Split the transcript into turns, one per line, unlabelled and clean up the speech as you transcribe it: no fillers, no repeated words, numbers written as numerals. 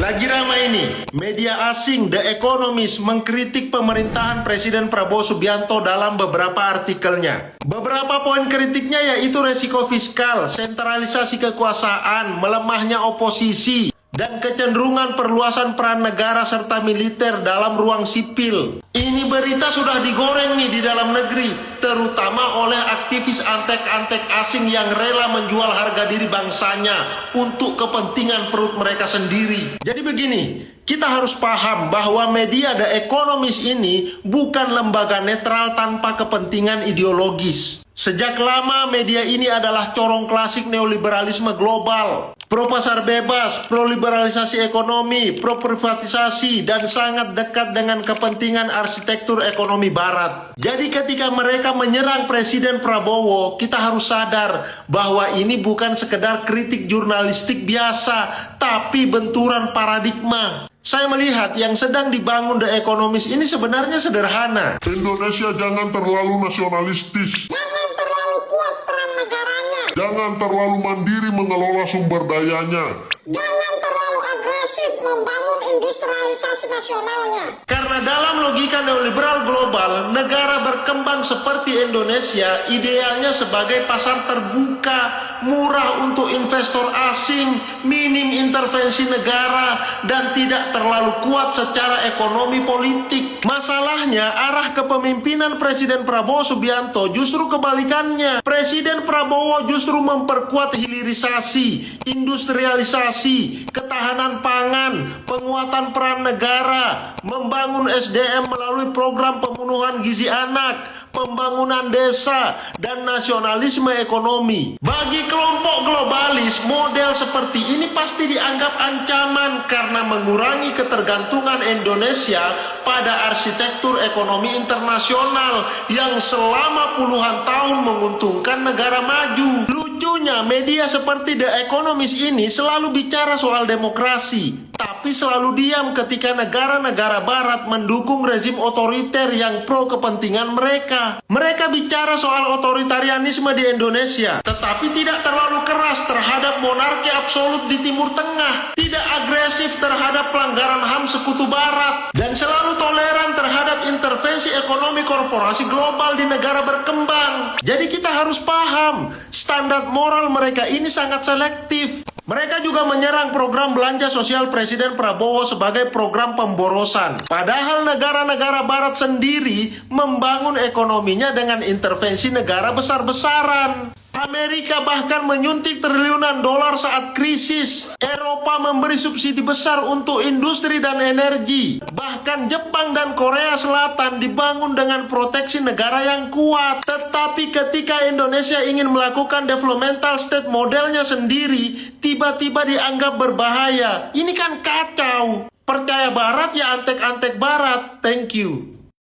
Lagi ramai ini, media asing The Economist mengkritik pemerintahan Presiden Prabowo Subianto dalam beberapa artikelnya. Beberapa poin kritiknya yaitu resiko fiskal, sentralisasi kekuasaan, melemahnya oposisi, dan kecenderungan perluasan peran negara serta militer dalam ruang sipil. Ini berita sudah digoreng nih di dalam negeri, terutama oleh aktivis antek-antek asing yang rela menjual harga diri bangsanya untuk kepentingan perut mereka sendiri. Jadi begini, kita harus paham bahwa media The Economist ini bukan lembaga netral tanpa kepentingan ideologis. Sejak lama media ini adalah corong klasik neoliberalisme global, pro pasar bebas, pro liberalisasi ekonomi, pro privatisasi, dan sangat dekat dengan kepentingan arsitektur ekonomi barat. Jadi ketika mereka menyerang Presiden Prabowo, kita harus sadar bahwa ini bukan sekedar kritik jurnalistik biasa, tapi benturan paradigma. Saya melihat yang sedang dibangun The Economist ini sebenarnya sederhana.
Indonesia jangan terlalu nasionalistis.
Jangan terlalu kuat peran negaranya.
Jangan terlalu mandiri mengelola sumber dayanya.
Jangan terlalu agresif membangun industrialisasi nasionalnya.
Karena dalam logika neoliberal global, negara berkembang seperti Indonesia idealnya sebagai pasar terbuka, murah untuk investor asing, minim intervensi negara, dan tidak terlalu kuat secara ekonomi politik. Masalahnya, arah kepemimpinan Presiden Prabowo Subianto justru kebalikannya. Presiden Prabowo justru memperkuat hilirisasi, industrialisasi, ketahanan pangan, penguatan peran negara, membangun SDM melalui program pembunuhan gizi anak, pembangunan desa, dan nasionalisme ekonomi. Bagi kelompok globalis, model seperti ini pasti dianggap ancaman karena mengurangi ketergantungan Indonesia pada arsitektur ekonomi internasional yang selama puluhan tahun menguntungkan negara maju. Lucunya, media seperti The Economist ini selalu bicara soal demokrasi, tapi selalu diam ketika negara-negara barat mendukung rezim otoriter yang pro kepentingan mereka. Mereka bicara soal otoritarianisme di Indonesia, tetapi tidak terlalu keras terhadap monarki absolut di Timur Tengah, tidak agresif terhadap pelanggaran HAM sekutu barat, dan selalu toleran terhadap intervensi ekonomi korporasi global di negara berkembang. Jadi kita harus paham, standar moral mereka ini sangat selektif. Mereka juga menyerang program belanja sosial Presiden Prabowo sebagai program pemborosan. Padahal negara-negara barat sendiri membangun ekonominya dengan intervensi negara besar-besaran. Amerika bahkan menyuntik triliunan dolar saat krisis. Eropa memberi subsidi besar untuk industri dan energi. Bahkan Jepang dan Korea Selatan dibangun dengan proteksi negara yang kuat. Tetapi ketika Indonesia ingin melakukan developmental state modelnya sendiri, tiba-tiba dianggap berbahaya. Ini kan kacau. Percaya barat ya antek-antek barat. Thank you.